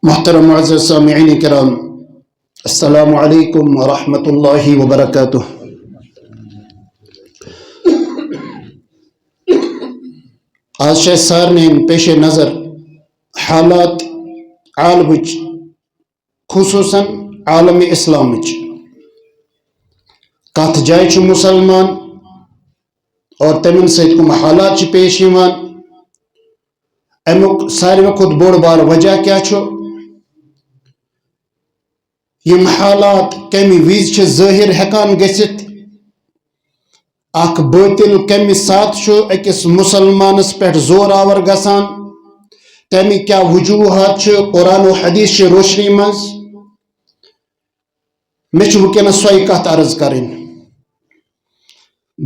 محترم معزز سامعین کرام، السلام علیکم ورحمۃ اللہ وبرکاتہ۔ آج چھِ سارنٕے پیش نظر حالات عالمٕچ، خصوصاً عالم اسلامٕچ۔ کتھ جایہِ چھُ مسلمان اور تمن سۭتۍ کم حالات چھِ پیش یِوان، امیُک ساروی کھۄتہٕ بوٚڑ بار وجہ کیٛاہ چھُ؟ یم حالات کمہِ وِزِ چھِ ظٲہر ہٮ۪کان گٔژھِتھ؟ اکھ باطل کمہِ ساتہٕ چھُ أکِس مسلمانس پٮ۪ٹھ زور آور گژھان؟ تمِکۍ کیٛاہ وجوہات چھِ قرآن و حدیث چہِ روشنی منٛز؟ مےٚ چھُ وٕنکٮ۪نس سۄے کتھ عرض کرٕنۍ۔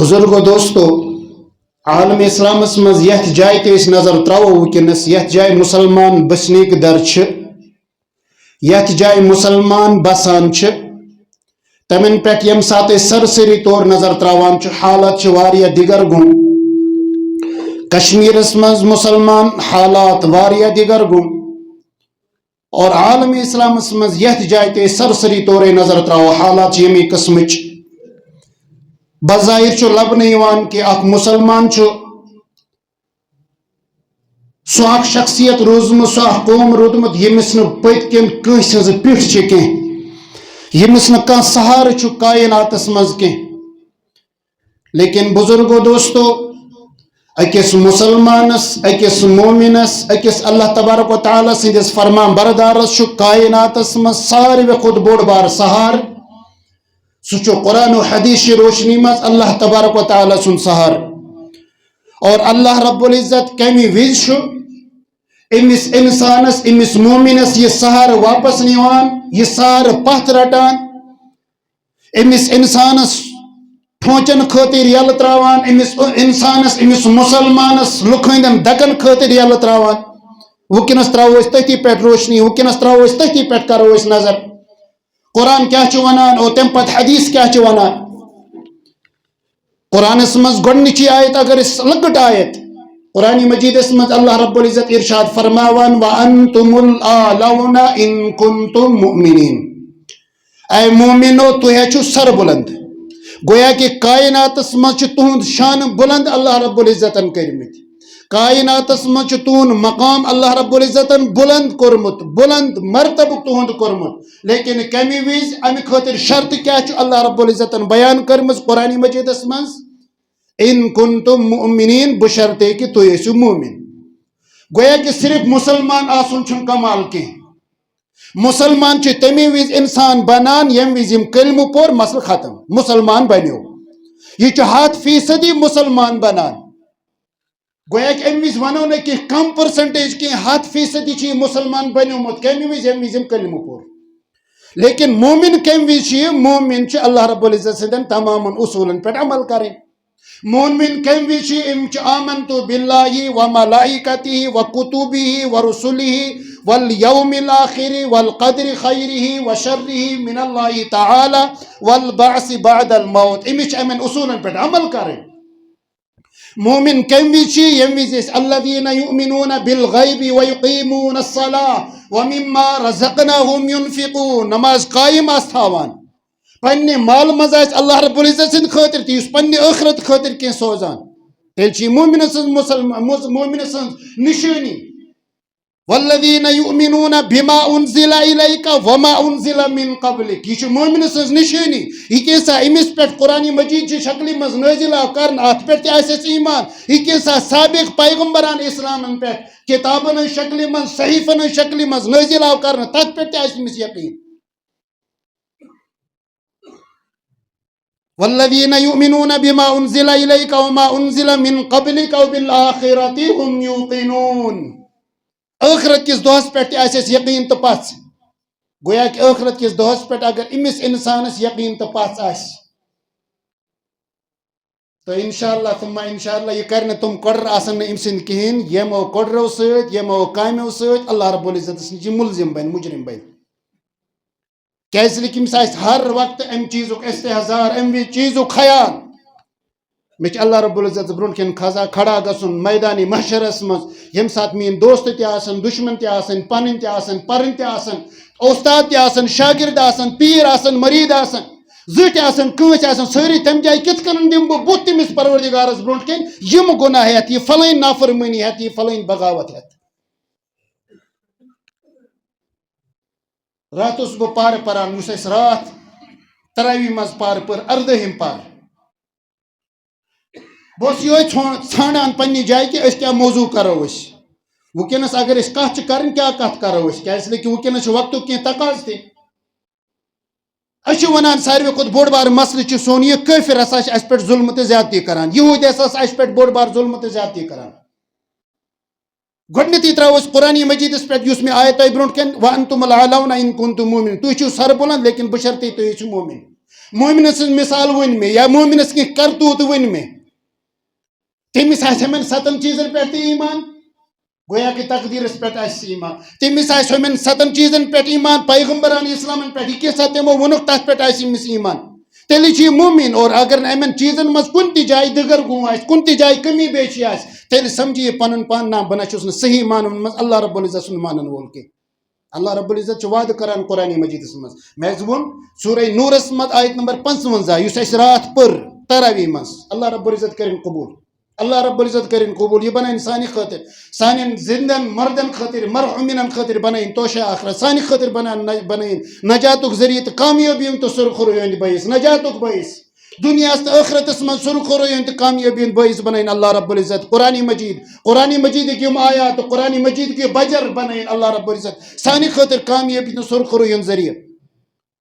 بزرگو دوستو، عالم اسلامس منٛز یتھ جایہِ تہِ أسۍ نظر تراوو وٕنکٮ۪نس، یتھ جایہِ مسلمان بسنٕکۍ در چھِ، یتھ جایہِ مسلمان بسان چھِ، تمن پٮ۪ٹھ ییٚمہِ ساتہٕ أسۍ سرسری طور نظر تراوان چھِ، حالات چھِ واریاہ دِگر گوٚو۔ کشمیرس منٛز مسلمان حالات واریاہ دِگر گوٚو، اور عالم اسلامس منٛز یتھ جایہِ تہِ أسۍ سرسری طورے نظر تراوو، حالات چھِ ییٚمے قٕسمٕچ۔ بظاہر چھُ لبنہٕ یِوان کہ اکھ مسلمان چھُ سُہ اکھ شخصیت روٗزمٕژ، سُہ اکھ قوم روٗدمُت ییٚمِس نہٕ پٔتۍ کِنۍ کٲنٛسہِ ہٕنٛز پیٹھ چھِ کینٛہہ، ییٚمِس نہٕ کانٛہہ سہارٕ چھُ کائناتس منٛز کینٛہہ۔ لیکن بزرگو دوستو، أکِس مسلمانس، أکِس مومنس، أکِس اللہ تبارک و تعالیٰ سٕنٛدِس فرمان بردارس چھُ کائناتس منٛز ساروی کھۄتہٕ بوٚڑ بار سہارٕ، سُہ چھُ قرآن و حدیث چہِ روشنی منٛز اللہ تبارک و تعالیٰ سُنٛد سہارٕ۔ اور اللہ رب العزت کمہِ وِزِ چھُ أمِس انسانس، أمِس مومنس یہِ سہارٕ واپس نِوان، یہِ سہارٕ پتھ رٹان، أمِس انسانس ٹھونچن خٲطرٕ یلہٕ تراوان، أمِس انسانس، أمِس مسلمانس لُکہٕ ہٕنٛدٮ۪ن دکن خٲطرٕ یلہٕ تراوان۔ وٕنکٮ۪نس تراوو أسۍ تٔتھی پٮ۪ٹھ روشنی، وٕنکٮ۪نس تراوو أسۍ تٔتھی پٮ۪ٹھ کرو أسۍ نظر۔ قرآن کیٛاہ چھُ ونان اور تمہِ پتہٕ حدیث کیٛاہ چھُ ونان؟ قرآنس منٛز گۄڈنِچی آیت اگر أسۍ لۄکٕٹ آیت، قرآن مجیدس منٛز اللہ رب العزت ارشاد فرماوان وَأَنْتُمُ الْأَعْلَوْنَ إِن كُنتُم مُؤْمِنِينَ، اے مومنو تُہۍ ہے چھُو سر بلند۔ گویا کہ کائناتس منٛز چھُ تُہُنٛد شانہٕ بلند اللہ رب العزتن کٔرمٕتۍ، کائناتس منٛز چھُ تُہُنٛد مقام اللہ رب العزتن بلند کوٚرمُت، بلند مرتبہٕ تُہُنٛد کوٚرمُت۔ لیکن کمہِ وِزِ امہِ خٲطرٕ شرطہٕ کیٛاہ چھُ اللہ رب العزتن بیان کٔرمٕژ قرآن مجیدس منٛز؟ ان کنتم مؤمنین، بشرطے کہ تُہۍ ٲسِو مومن۔ گویا کہ صرف مسلمان آسُن چھُنہٕ کمال کینٛہہ، مسلمان چھُ تمے وِزِ انسان بنان ییٚمہِ وِزِ یِم کلمہٕ پوٚر، مسلہٕ ختم، مسلمان بنیو۔ یہِ چھُ 100% مسلمان بنان۔ گویا کہ امہِ وِزِ ونو نہٕ کینٛہہ کم پرسنٹیج کینٛہہ، 100% چھُ یہِ مسلمان بنیومُت۔ کمہِ وِزِ؟ ییٚمہِ وِزِ یِم کلمہٕ پوٚر۔ لیکن مومن کمہِ وِزِ چھُ یہِ؟ مومن چھُ اللہ رب العزت سٕنٛدٮ۪ن تمامن اصوٗلن پٮ۪ٹھ عمل کرٕنۍ۔ مومن کمہِ وِزِ چھُ؟ أمۍ چھُ آمنتُ باللہ وملائکتہ وکتبہ ورسلہ والیوم الآخر والقدر خیرہ وشرہ من اللہ تعالی والبعث بعد الموت۔ أمِس چھُ یِمن اصوٗلن پٮ۪ٹھ عمل کرٕنۍ۔ مومن کمہِ وِزِ چھُ؟ ییٚمہِ وِزِ أسۍ الذین یؤمنون بالغیب ویقیمون الصلاۃ ومما رزقناہم ینفقون، نماز قائم آسہِ تھاوان، پننہِ مالہٕ منٛز آسہِ اللہ رب العزت سٕنٛدِ خٲطرٕ تہِ، یُس پننہِ ٲخرت خٲطرٕ کینٛہہ سوزان، تیٚلہِ چھِ یہِ مومنہٕ سٕنٛز مومنہٕ سٕنٛز نِشٲنی۔ والذین یؤمنون بما انزل الیک وما انزل من قبلک، یہِ چھِ مومنہٕ سٕنٛز نِشٲنی۔ یہِ کینٛژھا أمِس پٮ۪ٹھ قرآن مجیٖد چہِ شکلہِ منٛز نٲزِل آو کرنہٕ، اتھ پٮ۪ٹھ تہِ آسہِ اَسہِ ایمان۔ یہِ کینٛژھا سابق پیغمبران اسلامن پٮ۪ٹھ کتابن ہٕنٛز شکلہِ منٛز، صحیفن ہٕنٛز شکلہِ منٛز نٲزِل آو کرنہٕ، تتھ پٮ۪ٹھ تہِ آسہِ أمِس یقیٖن۔ والذین یؤمنون بما انزل الیک وما انزل من قبلک وبالآخرۃ هم یوقنون، ٲخرت کِس دۄہس پٮ۪ٹھ تہِ آسہِ اَسہِ یقیٖن تہٕ پژھ۔ گویا کہ ٲخرت کِس دۄہس پٮ۪ٹھ اگر أمِس انسانس یقیٖن تہٕ پژھ آسہِ تہٕ انشاءاللہ ثم انشاءاللہ یہِ کرِ نہٕ تِم کوٚڈر آسن نہٕ أمۍ سٕنٛدۍ کِہیٖنۍ، یِمو کوٚڈرو سۭتۍ، یِمو کامیو سۭتۍ اللہ رب العزتس نِش یہِ مُلزِم بنہِ، مجرم بنہِ۔ کیٛازِ کہ أمِس آسہِ ہر وقتہٕ امہِ چیٖزُک استحضار، امہِ چیٖزُک خیال۔ مجھ اللہ رب العزت برونٹ کن کھڑا گژھن میدانی محشرس مز یم سات مین دوست تہ آسن دشمن تہ آسن پنن تہ آسن پرن تہ آسن استاد تہ آسن شاگرد آسن پیر آسن مرید آسن زٹ آسن کٲنٛسہِ آسن سٲری تمہِ جایہِ کِتھ کٔنۍ دِمہٕ بہٕ بُتھ تٔمِس پروردگارس برونٛٹھ کَنۍ یِم گۄناہ ہٮ۪تھ یہِ فلٲنۍ نافرمٲنی ہٮ۪تھ یہِ فلٲنۍ بغاوت ہٮ۪تھ رات اوسُس بہٕ پارٕ پران یُس اَسہِ راتھ تراوی منٛز پارٕ پٔر اردٲہِم پارٕ بہٕ اوسُس یِہوے ژھانڈان پننہِ جایہِ کہِ أسۍ کیٛاہ موضوٗع کرو أسۍ وٕنکیٚنس اگر أسۍ کتھ چھِ کرٕنۍ کیٛاہ کتھ کرو أسۍ کیٛازِ کہِ وٕنکیٚنس چھُ وقتُک کینٛہہ تقاضہٕ تہِ أسۍ چھِ وَنان ساروی کھۄتہٕ بوٚڑ بار مسلہٕ چھُ سون یہِ کٲفِر ہسا چھِ اَسہِ پٮ۪ٹھ ظُلمہٕ تہٕ زیادتی کران یہوٗدۍ ہسا چھِ اَسہِ پٮ۪ٹھ بوٚڑ بار ظُلمہٕ تہٕ زیادتی کران گۄڈٕنیتھٕے ترٛاوو أسۍ قرآنِ مجیٖدس پٮ۪ٹھ یُس مےٚ آیہِ تۄہہِ برونٛٹھ کَنۍ وَأَنتُمُ الْأَعْلَوْنَ إِن كُنتُم مُؤْمِنِينَ تُہۍ چھِو سربُلنٛد لیکن بشرطے تُہۍ ٲسِو مومِن مومِنہٕ سٕنٛز مِثال ؤنۍ مےٚ یا مومِنس کینٛہہ کرتوٗت ؤنۍ مےٚ تٔمِس آسہِ یِمن 7 چیٖزن پٮ۪ٹھ تہِ ایٖمان گویا کہ تقدیرس پٮ۪ٹھ آسہِ ایٖمان تٔمِس آسہِ ہُمٮ۪ن 7 چیٖزن پٮ۪ٹھ ایٖمان پیغمبرانہِ اِسلامن پٮ۪ٹھ یہِ کینٛژھا تِمو ووٚنُکھ تتھ پٮ۪ٹھ آسہِ أمِس ایٖمان تیٚلہِ چھُ یہِ مومِن اور اگر نہٕ یِمن چیٖزن منٛز کُنہِ تہِ جایہِ دِگر گوٗ آسہِ کُنہِ تہِ جایہِ کٔمی بیشی آسہِ تیٚلہِ سمجھِ یہِ پنُن پان نا بہٕ نہ چھُس نہٕ صحیح مانن منٛز اللہ رب العزت سُنٛد مانن وول کینٛہہ اللہ رب العزت چھُ وعدٕ کران قرآنِ مجیٖدس منٛز مےٚ حظ ووٚن سورہ نوٗرس منٛز آیت نمبر 55 یُس اَسہِ راتھ پٔر تراوی منٛز اللہ رب العزت کٔرِنۍ قبوٗل اللہ رب العزت کٔرِنۍ قبوٗل یہِ بنٲیِن سانہِ خٲطرٕ سانٮ۪ن زندن مردن خٲطرٕ مرحوٗمیٖنن خٲطرٕ بنٲیِن توشہ آخرت سانہِ خٲطرٕ بنٲیِن نجاتُک ذٔریعہٕ تہٕ کامیٲبی ہُنٛد تہٕ سُرخُرُے ہُنٛد بٲیِس نجاتُک بٲیِس دُنیاہس تہٕ ٲخرتس منٛز سُرخُرُے ہُنٛد تہٕ کامیٲبی ہُنٛد بٲیِس بنٲیِن اللہ رب العزت قرآنِ مجیٖدٕکۍ یِم آیات تہٕ قرآنِ مجیٖدٕکۍ یہِ بجر بنٲیِن اللہ رب العزت سانہِ خٲطرٕ کامیٲبی تہٕ سُرخُرُے ہُنٛد ذٔریعہٕ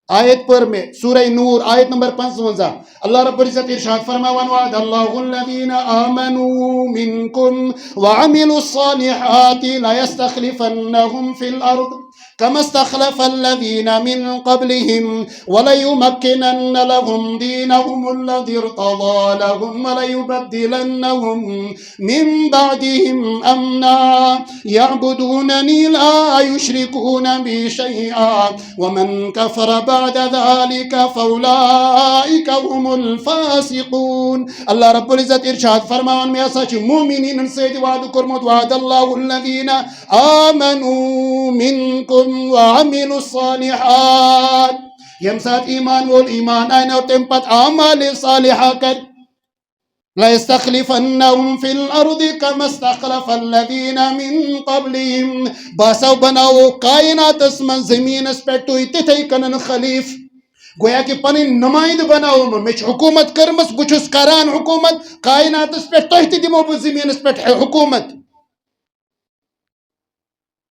آیت پٔر مےٚ سورہ نوٗر آیت نمبر 55 اللہ رب العزت ارشاد فرماوان وعد اللہ الذین آمنوا منکم وعملوا الصالحات لیستخلفنہم فی الارض كما استخلف الذين من قبلهم وليمكنن لهم دينهم الذي ارتضى لهم وليبدلنهم من بعدهم أمنا يعبدونني لا يشركون بي شيئا ومن كفر بعد ذلك فأولئك هم الفاسقون اللہ رب العزت ارشاد فرماوان میں ہسا چھ مومنین سۭتۍ وعدٕ کوٚرمُت وعد اللہ الذین آمنوا منکم وعملوا الصالحات یم سات ایمان وول ایمان آنہِ اور تمہِ پتہٕ اعمال صالحہ کر لَيَسْتَخْلِفَنَّهُمْ فِي الْأَرْضِ كَمَا اسْتَخْلَفَ الَّذِينَ مِن قَبْلِهِمْ باسو بناوو کائناتس من زمینس پٮ۪ٹھ تُہۍ تِتھَے کٔنن خلیف گویا کہ پنٕنۍ نمائندٕ بناوو مےٚ چھِ حکوٗمت کٔرمٕژ بہٕ چھُس کران حکوٗمت کائناتس پٮ۪ٹھ تۄہہِ تہِ دِمو بہٕ زمینس پٮ۪ٹھ حکوٗمت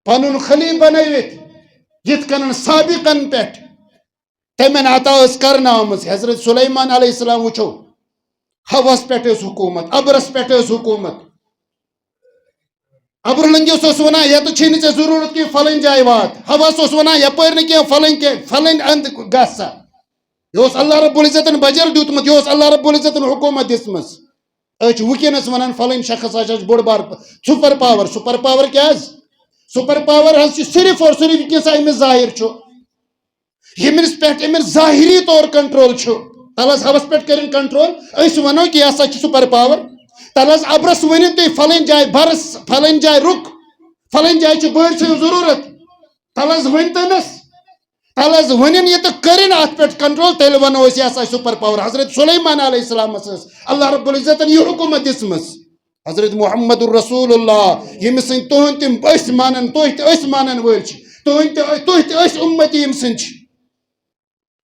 پنُن خلیف بنٲوِتھ یِتھ کٔنن سابقن پٮ۪ٹھ تمن عطا ٲس کرنہٕ آمٕژ حضرت سلیمان علیہ السلام وٕچھو ہوس پٮ۪ٹھ ٲس حکوٗمت ابرس پٮ۪ٹھ ٲس حکوٗمت ابرٕ لٔنگِس اوس ونان ییٚتہِ چھے نہٕ ژےٚ ضروٗرت کینٛہہ فلٲنۍ جایہِ وات ہوس اوس ونان یپٲرۍ نہٕ کینٛہہ فلٲنۍ اندٕ گژھ سا یہِ اوس اللہ رب العزتن بجر دیُتمُت یہِ اوس اللہ رب العزتن حکوٗمت دِژمٕژ أسۍ چھِ وٕنکیٚنس ونان فلٲنۍ شخص ہسا چھُ بوٚڑ بار سُپر پاور کیٛاہ حظ سُپر پاور حظ چھُ صرف اور صرف یہِ کینٛژھا أمِس ظٲہِر چھُ ییٚمِس پٮ۪ٹھ أمِس ظٲہری طور کنٹرول چھُ تل حظ ہوس پٮ۪ٹھ کٔرِنۍ کنٹرول أسۍ ونو کہِ یہِ ہسا چھُ سُپر پاور تل حظ ابرس ؤنِو تُہۍ فلٲنۍ جایہِ برس فلٲنۍ جایہِ رُک فلٲنۍ جایہِ چھُ بٲرۍ سٕنٛز ضروٗرت تل حظ ؤنۍتَنس تل حظ ؤنِن یہِ تہٕ کٔرِنۍ اتھ پٮ۪ٹھ کنٹرول تیٚلہِ ونو أسۍ یہِ ہسا چھُ سُپر پاور حضرت سلیمان علیہ السلامس ٲس اللہ رب العزتن یہِ حکوٗمت دِژمٕژ حضرت محمد الرسول اللہ ییٚمِس سٕنٛدۍ تُہُنٛد تِم أسۍ مانن تُہۍ تہِ أسۍ مانن وٲلۍ چھِ تُہۍ تہِ أسۍ اُمتی ییٚمہِ سٕنٛدۍ چھِ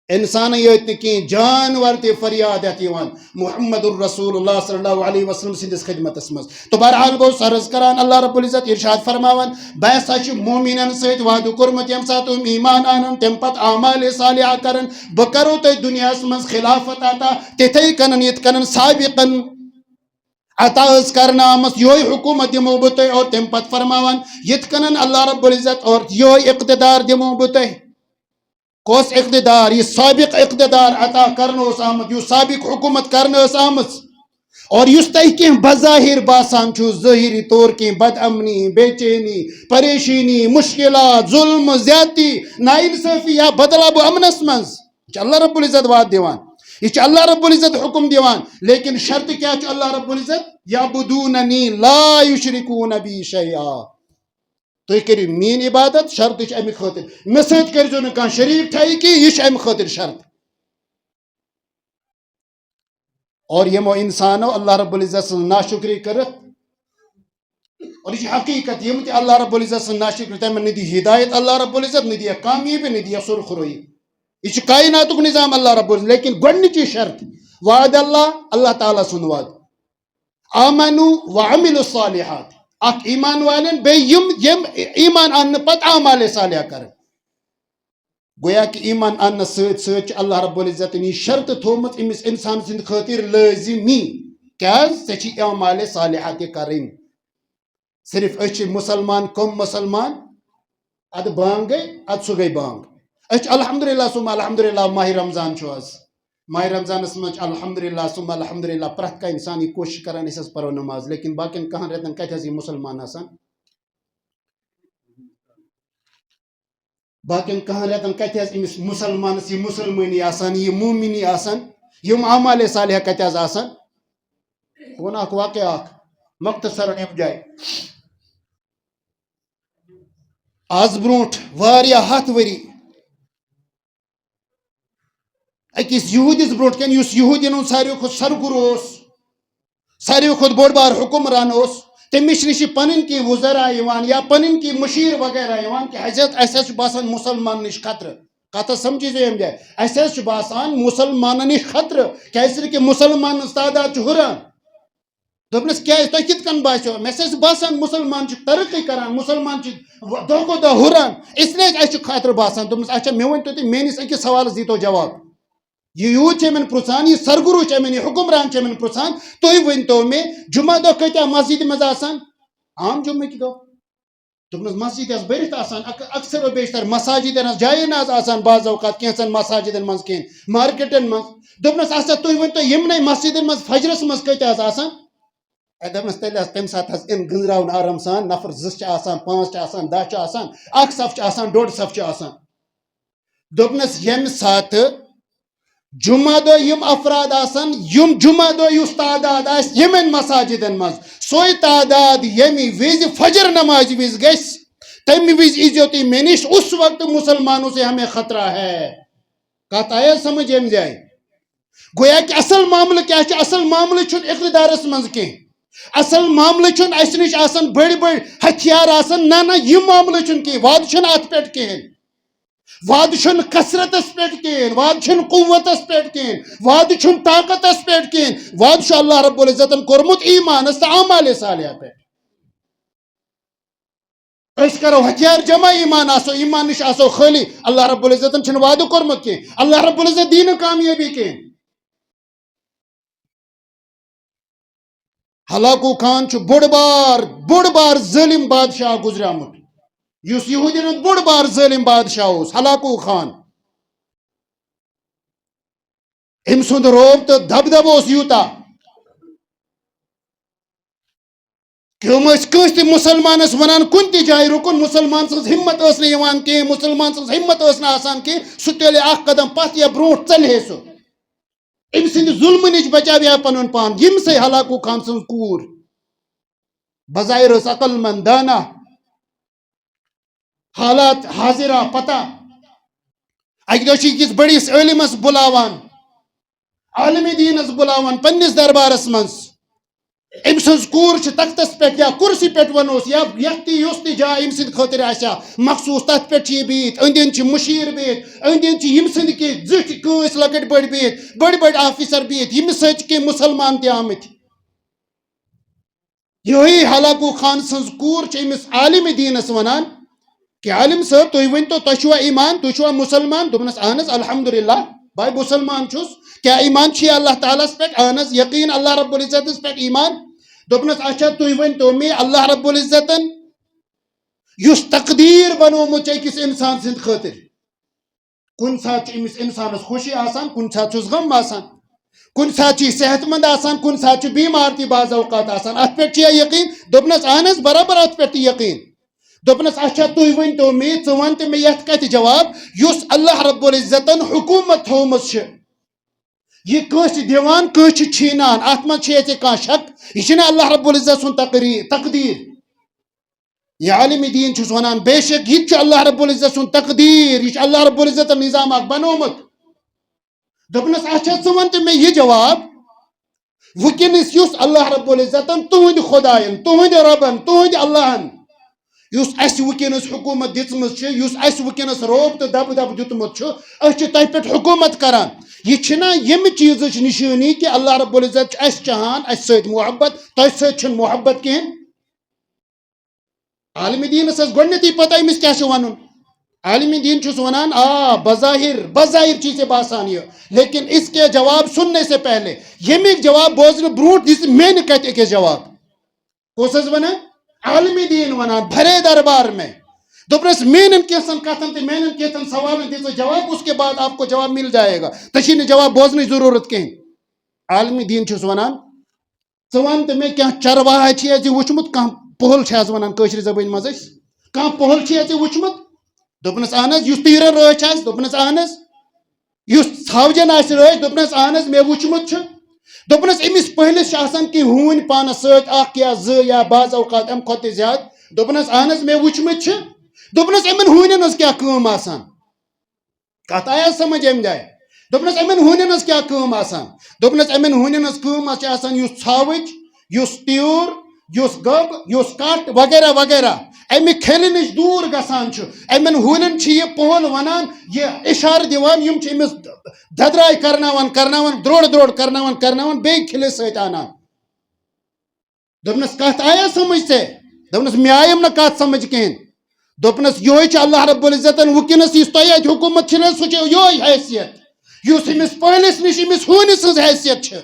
انسانٕے یٲتۍ نہٕ کینٛہہ جانور تہِ فریاد ہٮ۪تھ یِوان محمد الرسول اللہ صلی اللہ علیہ وسلم سٕنٛدِس خدمتس منٛز تہٕ بہرحال گوٚو عرض کران اللہ رب العزت ارشاد فرماوان بہٕ ہسا چھُ مومِنن سۭتۍ وعدٕ کوٚرمُت ییٚمہِ ساتہٕ یِم ایمان انن تمہِ پتہٕ اعمالِ صالحہ کرن بہٕ کرو تۄہہِ دُنیاہس منٛز خلافت عطا تِتھَے کٔنن یِتھ کٔنن سابقن عطا ٲس کرنہٕ آمٕژ یِہوے حکوٗمت دِمو بہٕ تۄہہِ اور تمہِ پتہٕ فرماوان یِتھ کٔنن اللہ رب العزت اور یِہوے اقتدار دِمو بہٕ تۄہہِ کۄس اقتدار یہِ سابق اقتدار عطا کرنہٕ اوس آمُت یُس سابق حکوٗمت کرنہٕ ٲس آمٕژ اور یُس تۄہہِ کینٛہہ بظاہر باسان چھُ ظٲہری طور کینٛہہ بد امنی بے چینی پریشٲنی مُشکلات ظُلمہٕ زیادتی نا اِنصٲفی یا بدلاو امنس منٛز چھُ اللہ رب العزت وعدٕ دِوان یہ اللہ رب العزت حکم دیوان لیکن شرط کیا اللہ رب العزت یعبدوننی لا یشرکون بی شیئا تُہۍ کٔرِو میٛٲنۍ عبادت شرط چھِ اَمہِ خٲطرٕ مےٚ سۭتۍ کٔرۍزیو نہٕ کانٛہہ شریٖک ٹھایہِ کینٛہہ یہِ چھِ اَمہِ خٲطرٕ شرط اور یمو انسانو اللہ رب العزت سٕنٛز ناشکری کٔرٕکھ اور یہ چھِ حقیقت یم تہِ اللہ رب العزت سٕنٛز ناشکری تِمن نہٕ دی ہدایت اللہ رب العزت نہٕ دِیکھ کامیٲبی نہٕ دِیکھ سرخرویی یہ چھُ کائناتُک نظام اللہ رب العزت لیکن گۄڈنِچی شرط وعد اللہ تعالیٰ سُنٛد وعد آمنو وعملوا الصالحات اکھ ایمان والین بیٚیہِ یم ایمان اننہٕ پتہٕ اعمال صالحہ کرن گویا کہ ایمان اننہٕ سۭتۍ سۭتۍ چھُ اللہ رب العزتن یہ شرط تھومٕژ أمِس انسان سٕنٛدِ خٲطرٕ لٲزمی کیٛازِ ژےٚ چھی اعمال صالحہ تہِ کرٕنۍ صرف أسۍ چھِ مسلمان کم مسلمان اد بانگ گئی اد سُہ گئی بانگ أسۍ چھِ الحمدللہ سُم الحمدللہ ماہ رمضان چھُ آز ماہ رمضانس منٛز چھِ الحمدللہ سُم الحمدللہ پرٛٮ۪تھ کانٛہہ انسان یہ کوشش کران أسۍ حظ پرو نماز لیکن باقین کہن رٮ۪تن کتہِ حظ یہِ مسلمان آسان باقین کہن رٮ۪تن کتہِ حظ أمِس مسلمانس یہِ مسلمٲنی آسان یہِ مومنی آسان یِم اعمال صالحہ کتہِ حظ آسان بہٕ ونہٕ اکھ واقعہ اکھ مختصرن اَمہِ جایہِ آز برونٹھ واریاہ 100 ؤری أکِس یہوٗدِس برونٹھ کن یُس یہوٗدین ہُنٛد ساروی کھۄتہٕ سرگُرو اوس ساروی کھۄتہٕ بوٚڑ بار حُکمران اوس تٔمِس نِش چھِ پنٕنۍ کینٛہہ وُزرا یِوان یا پنٕنۍ کینٛہہ مٔشیٖر وغیرہ یِوان کہِ حضرت اَسہِ حظ چھُ باسان مُسلمانن نِش خطرٕ کتھ حظ سمجھیٖزیو ییٚمہِ جایہِ اَسہِ حظ چھُ باسان مُسلمانن نِش خطرٕ کیٛازِ کہِ مُسلمانن ہٕنٛز تعداد چھِ ہُران دوٚپنس کیٛازِ تۄہہِ کِتھ کٔنۍ باسیو مےٚ چھُ باسان مُسلمان چھِ ترقی کران مُسلمان چھِ دۄہ کھۄتہٕ دۄہ ہُران اِسلیے اَسہِ چھُ خطرٕ باسان دوٚپمَس اچھا مےٚ ؤنۍتو تُہۍ میٲنِس أکِس سوالس دیٖتو جواب یہ یوٗت چھِ یِمن پرٛژھان یہِ سرگُروٗ چھِ یِمن یہِ حُکمران چھِ یِمن پرٛژھان تُہۍ ؤنۍتو مےٚ جُمعہ دۄہ کۭتیاہ مسجدِ منٛز آسان عام جُمعٕکۍ دۄہ دوٚپنس مسجد حظ بٔرِتھ آسان اکثر و بیشتر مساجدن حظ جایے نہٕ حظ آسان بعض اوقات کینٛژن مساجدن منٛز کینٛہہ مارکیٹن منٛز دوٚپنس اچھا تُہۍ ؤنۍتو یِمنٕے مسجدن منٛز فجرس منٛز کۭتیاہ حظ آسان دوٚپنس تیٚلہِ حظ تمہِ ساتہٕ حظ اِن گٔنٛزراوُن آرام سان نفر 2 چھِ آسان 5 چھِ آسان 10 چھِ آسان 1 صف چھِ آسان 1.5 صف چھِ آسان دوٚپنس ییٚمہِ ساتہٕ جمعہ دۄہ یِم افراد آسان یِم جمعہ دۄہ یُس تعداد آسہِ یِمن مساجدن منٛز سۄے تعداد ییٚمہِ وِزِ فجر نمازِ وِزِ گژھِ تمہِ وِزِ ییٖزیو تُہۍ مےٚ نِش اس وقت مسلمانوں سے ہمیں خطرہ ہے کتھ آیا سمجھ ییٚمہِ جایہِ گویا کہ اصل معاملہٕ کیٛاہ چھُ اصل معاملہٕ چھُنہٕ اقتدارس منٛز کینٛہہ اصل معاملہٕ چھُنہٕ اسہِ نِش آسان بٔڑۍ بٔڑۍ ہتھیار آسان نہ یہِ معاملہٕ چھُنہٕ کینٛہہ وعدٕ چھُنہٕ اتھ پٮ۪ٹھ کِہیٖنۍ وعدٕ چھُنہٕ کثرتس پٮ۪ٹھ کِہیٖنۍ وعدٕ چھُنہٕ قوتس پٮ۪ٹھ کِہیٖنۍ وعدٕ چھُنہٕ طاقتس پٮ۪ٹھ کِہیٖنۍ وعدٕ چھُ اللہ رب العزتن کوٚرمُت ایمانس تہٕ اعمالِ صالحہ پٮ۪ٹھ أسۍ کرو ہتھیار جمع ایمان آسو ایمان نِش آسو خٲلی اللہ رب العزتن چھُنہٕ وعدٕ کوٚرمُت کینٛہہ اللہ رب العزت دی نہٕ کامیٲبی کینٛہہ ہلاکو خان چھُ بوٚڑ بار ظٲلِم بادشاہ گُزریومُت یُس یہوٗدین ہُنٛد بوٚڑ بار ظٲلِم بادشاہ اوس ہلاکو خان أمۍ سُنٛد روب تہٕ دبدبہٕ اوس یوٗتاہ کہ یِم ٲسۍ کٲنٛسہِ تہِ مُسلمانس ونان کُنہِ تہِ جایہِ رُکُن مُسلمان سٕنٛز ہمت ٲس نہٕ یِوان کینٛہہ مُسلمان سٕنٛز ہمت ٲس نہٕ آسان کینٛہہ سُہ تیٚلہِ 1 قدم پتھ یا برونٛٹھ ژلہِ ہے سُہ أمۍ سٕنٛدِ ظُلمہٕ نِش بچاوِ ہا پنُن پان ییٚمسٕے ہلاکو خان سٕنٛز کوٗر بظاہر ٲس عقل مند دانا حالات حاضرہ پتہ اکہِ دۄہ چھِ أکِس بٔڑِس عٲلمس بُلاوان عالمِ دیٖنس بُلاوان پننِس دربارس منٛز أمۍ سٕنٛز کوٗر چھِ تختس پٮ۪ٹھ یا کُرسی پٮ۪ٹھ ونوس یا یتھ تہِ یۄس تہِ جاے أمۍ سٕنٛدِ خٲطرٕ آسہِ ہا مخصوٗص تتھ پٮ۪ٹھ چھِ یہِ بِہِتھ أنٛدۍ أنٛدۍ چھِ مُشیٖر بِہِتھ أنٛدۍ أنٛدۍ چھِ یِم سٕنٛدِ کینٛہہ زٕٹھۍ کٲنٛسہِ لۄکٕٹۍ بٔڑۍ بِہِتھ بٔڑۍ آفیسر بِہِتھ ییٚمِس سۭتۍ چھِ کینٛہہ مُسلمان تہِ آمٕتۍ یِہوٚے ہلاکو خان سٕنٛز کوٗر چھِ أمِس عالمِ دیٖنس ونان کہ عالم صٲب تُہۍ ؤنۍتو تۄہہِ چھُوا ایمان تُہۍ چھُوا مُسلمان دوٚپنس اہن حظ الحمدللہ بھاے مُسلمان چھُس کیٛاہ ایمان چھُے اللہ تعالیٰ ہس پٮ۪ٹھ اہن حظ یقیٖن اللہ رب العزتس پٮ۪ٹھ ایمان دوٚپنس اچھا تُہۍ ؤنۍتو مےٚ اللہ رب العزتن یُس تقدیٖر بنومُت چھُ أکِس انسان سٕنٛدِ خٲطرٕ کُنہِ ساتہٕ چھِ أمِس انسانس خوشی آسان کُنہِ ساتہٕ چھُس غم آسان کُنہِ ساتہٕ چھُ یہِ صحت مند آسان کُنہِ ساتہٕ چھُ بیمار تہِ بعض اوقات آسان اتھ پٮ۪ٹھ چھُیا یقیٖن دوٚپنس اہن حظ برابر اتھ پٮ۪ٹھ تہِ یقیٖن دوٚپنس اچھا تُہۍ ؤنۍتو مےٚ ژٕ وَن تہٕ مےٚ یتھ کتھِ جواب یُس اللہ رب العزتن حکوٗمت تھومٕژ چھِ یہ کس دیوان کس چھینان ات من کھانا شک یہ اللہ رب العزت سن تقدیر یہ عالم دین چھس ونان بے شک یہ اللہ رب العزت سن تقدیر یہ اللہ رب العزت نظام بنومت دپنس اچھا ژٕ ون تہٕ مےٚ یہ جواب وٕنکیٚنس یُس اللہ رب العزتن تہنٛدِ خۄدایَن تہنٛدِ رۄبن تہنٛدِ اللہن یُس اَسہِ وٕنکیٚنس حکوٗمت دِژمٕژ چھِ یُس اَسہِ وٕنکیٚنس روب تہٕ دبہٕ دیُتمُت چھُ أسۍ چھِ تۄہہِ پٮ۪ٹھ حکوٗمت کران یہ چھنا ییٚمہِ چیٖزٕچ نشٲنی کہ اللہ رب العزت چھُ اَسہِ چاہان اَسہِ سۭتۍ محبت تۄہہِ سۭتۍ چھُنہٕ محبت کِہیٖنۍ عالم دینس ٲس گۄڈنیٚتھٕے پتہ أمِس کیاہ چھُ وَنُن عالم دین چھُس ونان بظاہر چیز سے باسان یہ لیکن اس کے جواب سننے سے پہلے یمیک جواب بوزن برونٹ دس میں کت أکِس جواب کس حظ ونان عالم دین ونان بھرے دربار میں دوپنس میرن کیسن کتن تو میرن کیسن سوالن دیتا جواب اس کے بعد آپ کو جواب مل جائے گا تشی نے جواب بوزن ضرورت کہیں عالم دین چھس ونان ژٕ وَن تہٕ مےٚ کینٛہہ چرواہا چھی ژےٚ وٕچھمُت کانٛہہ پۄہل چھِ آز ونان کٲشرِ زبٲنۍ منٛز أسۍ کانٛہہ پۄہل چھُیا ژےٚ وٕچھمُت دوپنس اہن حظ یُس تیٖرن رٲچھ آسہِ دوپنس اہن حظ یُس ژھاوجن آسہِ رٲچھ دوپنس اہن حظ مےٚ وٕچھمُت چھُ دوپنس أمِس پٔہلِس چھِ آسان کینٛہہ ہوٗنۍ پانس سۭتۍ اکھ یا زٕ یا بعض اوقات امہِ کھۄتہٕ تہِ زیادٕ دوپنس اہن حظ مےٚ وٕچھمٕتۍ چھِ دوپنس یِمن ہوٗنٮ۪ن ہٕنٛز کیٛاہ کٲم آسان کتھ آیا سمجھ امہِ جایہِ دوپنس یِمن ہوٗنٮ۪ن ہٕنٛز کیٛاہ کٲم آسان دوپنس یِمن ہوٗنٮ۪ن ہٕنٛز کٲم چھِ آسان یُس ژھاوٕج یُس تیوٗر یُس گب یُس کٹ وغیرہ وغیرہ امہِ کھیلہِ نِش دوٗر گژھان چھُ یِمن ہوٗنٮ۪ن چھِ یہِ پۄہل ونان یہِ اِشارٕ دِوان یِم چھِ أمِس ددراے کرناوان درٛوڑ کرناوان بیٚیہِ کھِلِس سۭتۍ انان دوپنس کتھ آیا سمجھ ژےٚ دوپنس مےٚ آیِم نہٕ کتھ سمجھ کِہیٖنۍ دوپنس یہوے چھُ اللہ رب العزتن وٕنکیٚنس یُس تۄہہِ اتہِ حکوٗمت چھِ نہ سُہ چھُ یہوے حیثیت یُس أمِس پٔہلِس نِش أمِس ہوٗنِس سٕنٛز حیثیت چھِ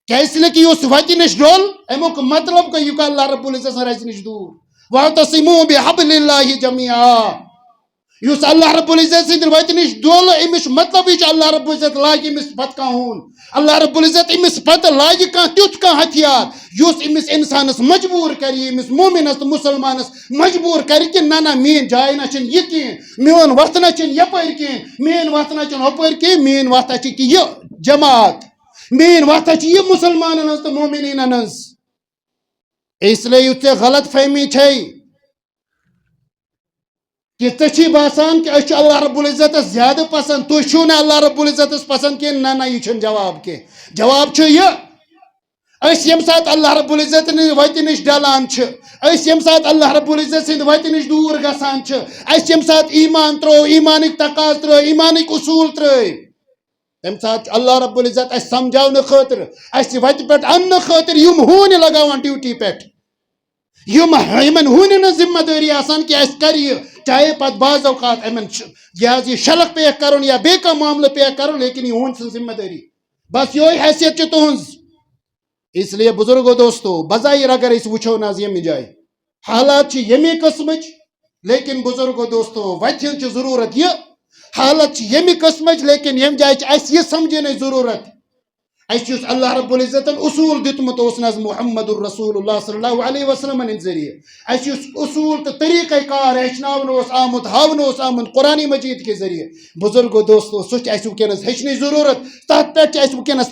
کیٛازِ کہ یُس وتہِ نِش ڈوٚل امیُک مطلب گوٚو یہِ گوٚو اللہ رب العزت سٕنٛز رزِ نِش دوٗر واعتصموا بحبل اللہ جميعا یُس اللہ رب العزت سٕنٛدِ وتہِ نِش ڈوٚل أمِس چھُ مطلب یہِ چھُ اللہ رب العزت لاگہِ أمِس پتہٕ کانٛہہ ہوٗن اللہ رب العزت أمِس پتہٕ لاگہِ کانٛہہ تیُتھ کانٛہہ ہتھیار یُس أمِس اِنسانس مجبوٗر کرِ أمِس مومِنس تہٕ مُسلمانس مجبوٗر کرِ کہِ نہ میٲنۍ جاے نہ چھنہٕ یہِ کینٛہہ میون وتھ نہ چھنہٕ یپٲرۍ کینٛہہ میٲنۍ وتھ نہ چھنہٕ ہُپٲرۍ کینٛہہ میٲنۍ وتھ چھِ کہِ یہِ جماعت میٲنۍ وتھ چھِ یہِ مُسلمانن ہٕنٛز تہٕ مومِنیٖنن ہٕنٛز اس لیے یُتھ ژےٚ غلط فہمی چھے کہ ژےٚ چھی باسان کہ أسۍ اللہ رب العزتس زیادٕ پسند تُہۍ چھِو نہٕ اللہ رب العزتس پسند کینٛہہ نہ یہِ چھُنہٕ جواب کینٛہہ جواب چھُ یہِ أسۍ ییٚمہِ ساتہٕ اللہ رب العزت وتہِ نِش ڈلان چھِ أسۍ ییٚمہِ ساتہٕ اللہ رب العزت سٕنٛدِ وتہِ نِش دوٗر گژھان چھِ اَسہِ ییٚمہِ ساتہٕ ایٖمان ترٛوو ایٖمانٕکۍ تقاض ترٛٲے ایٖمانٕکۍ اصوٗل ترٛٲے تمہِ ساتہٕ چھُ اللہ رب العزت اَسہِ سمجھاونہٕ خٲطرٕ اَسہِ وتہِ پٮ۪ٹھ اننہٕ خٲطرٕ یِم ہوٗنۍ لگاوان ڈیوٹی پٮ۪ٹھ یِمن ہوٗنٮ۪ن ہٕنٛز ذمہٕ دٲری آسان کہ اَسہِ کر یہِ چاہے پتہٕ بعض اوقات یِمن یہِ حظ یہِ شلق پیک کرُن یا بیٚیہِ کانٛہہ معاملہٕ پیک کرُن لیکن یہِ ہوٗنۍ سٕنٛز ذمہٕ دٲری بس یہوے حیثیت چھِ تُہنٛز اس لیے بزرگو دوستو بظاہر اگر أسۍ وٕچھو نہ حظ ییٚمہِ جایہِ حالات چھِ ییٚمے قٕسمٕچ لیکن بزرگو دوستو وتہِ ہٕنٛز چھِ ضروٗرت یہِ حالت چھِ ییٚمہِ قٕسمٕچ لیکن ییٚمہِ جایہِ چھِ اَسہِ یہِ سمجھنٕچ ضروٗرت اَسہِ یُس اللہ رب العزتن اصوٗل دیُتمُت اوس نہ حظ محمد الرسول اللہ صلی اللہ علیہ وسلمن ہٕنٛدِ ذٔریعہٕ اَسہِ یُس اصوٗل تہٕ طریٖقے کار ہیٚچھناونہٕ اوس آمُت ہاونہٕ اوس آمُت قرآنِ مجیٖد کہِ ذٔریعہٕ بزرگو دوستو سُہ چھُ اَسہِ وٕنکیٚنس ہیٚچھنٕچ ضروٗرت تتھ پٮ۪ٹھ چھِ اَسہِ وٕنکیٚنس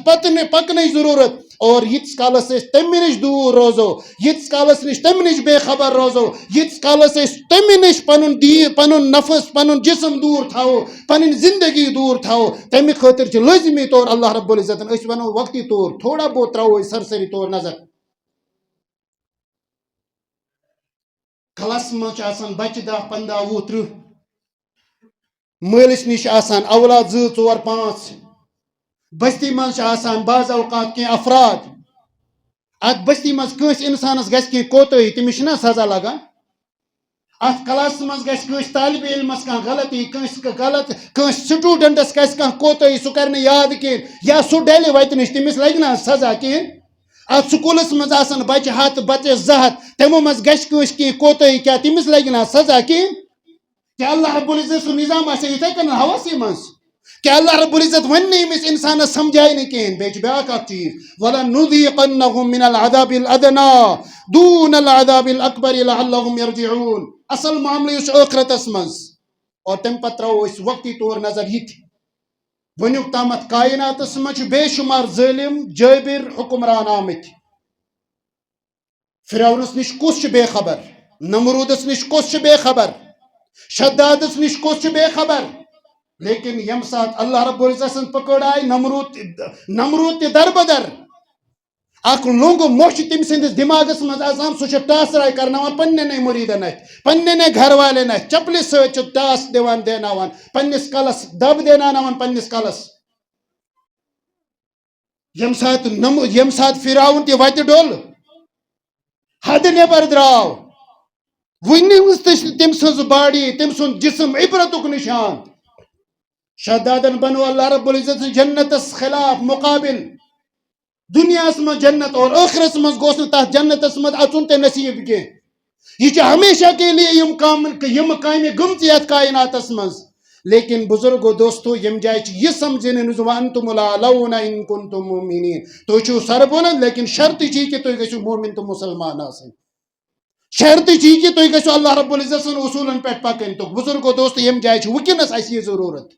پکنٕچ ضروٗرت اور ییٖتِس کالس أسۍ تمہِ نِش دوٗر روزو ییٖتِس کالس نِش تمہِ نِش بے خبر روزو ییٖتِس کالس أسۍ تمہِ نِش پنُن دیٖن پنُن نفس پنُن جسم دوٗر تھاوو پنٕنۍ زندگی دوٗر تھاوو تمہِ خٲطرٕ چھِ لٲزمی طور اللہ رب العزتن أسۍ ونو وقتی طور تھوڑا بہت تراوو أسۍ سرسری طور نظر کلس منٛز چھِ آسان بچہِ 10 15 20 30 مٲلِس نِش آسان اولاد 2 4 5 بستی منٛز چھِ آسان بعض اوقات کینٛہہ افراد اتھ بستی منٛز کٲنٛسہِ انسانس گژھِ کینٛہہ کوتٲہی تٔمِس چھِنہ سزا لگان اتھ کلاسس منٛز گژھِ کٲنٛسہِ طالبہِ علمس کانٛہہ غلطی کٲنٛسہِ سٹوٗڈنٹس گژھِ کانٛہہ کوتٲہی سُہ کرِ نہٕ یاد کینٛہہ یا سُہ ڈلہِ وتہِ نِش تٔمِس لگہِ نہ سزا کینٛہہ اتھ سکوٗلس منٛز آسان بچہِ 100 بچس 200 تِمو منٛز گژھِ کٲنٛسہِ کینٛہہ کوتٲہی کیٛاہ تٔمِس لگہِ نہ سزا کینٛہہ کیٛاہ اللہ رب العزت سُنٛد نظام آسہِ یِتھے کٔنۍ ہوسٕے منٛز کیٛاہ اللہ رب العزت ونہِ نہٕ أمِس انسانس سمجھایہِ نہٕ کِہیٖنۍ بیٚیہِ چھُ بیٛاکھ اکھ چیٖز وَلَنُذِيقَنَّهُم مِنَ الْعَذَابِ الْأَدْنَىٰ دُونَ الْعَذَابِ الْأَكْبَرِ لَعَلَّهُمْ يَرْجِعُونَ اصل معاملہٕ یُس چھُ ٲخرتس منٛز اور تمہِ پتہٕ تراوو أسۍ وقتی طور نظر یِتہِ ونیک تامت کائنات مجھ بے شمار ظالم جابر حکمران آمت فرعونس نش کس بے خبر نمرودس نش کس بے خبر شدادس نش کس بے خبر لیکن یم سات اللہ رب العزت سن پکڑ آئی نمرود تی در بدر اخ لونگ موش تم سندس دماغس مز آسان سہ ٹاسرائی کرناوان پننے مریدن پننے گھر والن چپلہ ست ٹاس دیوان دیناوان پنس کلس دب دیناوان پنس کلس یم سات فرعون تی وتہ ڈول حد نبر دراو ونس تم سن باڑی تم سن جسم عبرتک نشان شدادن بنو اللہ رب العزت جنتس خلاف مقابل دنیا من جنت اور آخرت من گوس تک جنتس من اچن تے نصیب کی یہ ہمیشہ کے لیے یم کامہ گمت یت کائناتس من لیکن بزرگو دوستو یم جائے یہ سمجھنے وانتم الاعلون ان کنتم مؤمنین تو چھو سر بلند لیکن شرط چی کہ تو گژھو مومن تو مسلمان آسن شرط چی کہ تو گژھو اللہ رب العزت سن اصولن پہ پکن تو بزرگو دوستو یم جائے ونکس اس یہ ضرورت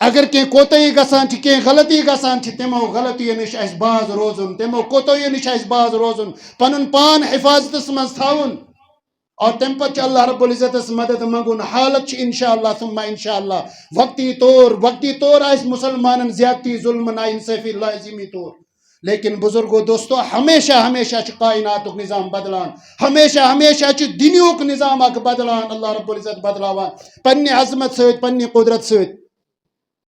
اگر کی کوتاہی گژھان کی غلطی گژھان تمو غلطی نش اس باز روزن تمو کوتاہی نش اس باز روزن پنن پان حفاظتس من تھاون اور تم پتہ اللہ رب العزت مدد منگن حالت انشاءاللہ ثم انشاءاللہ وقتی طور آس مسلمان زیادتی ظلم نا انصافی لازمی طور لیکن بزرگو دوستو ہمیشہ کائنات نظام بدلان ہمیشہ دنیوک نظام اک بدلان اللہ رب العزت بدلاوان پنہ عظمت ست پنہ قدرت ست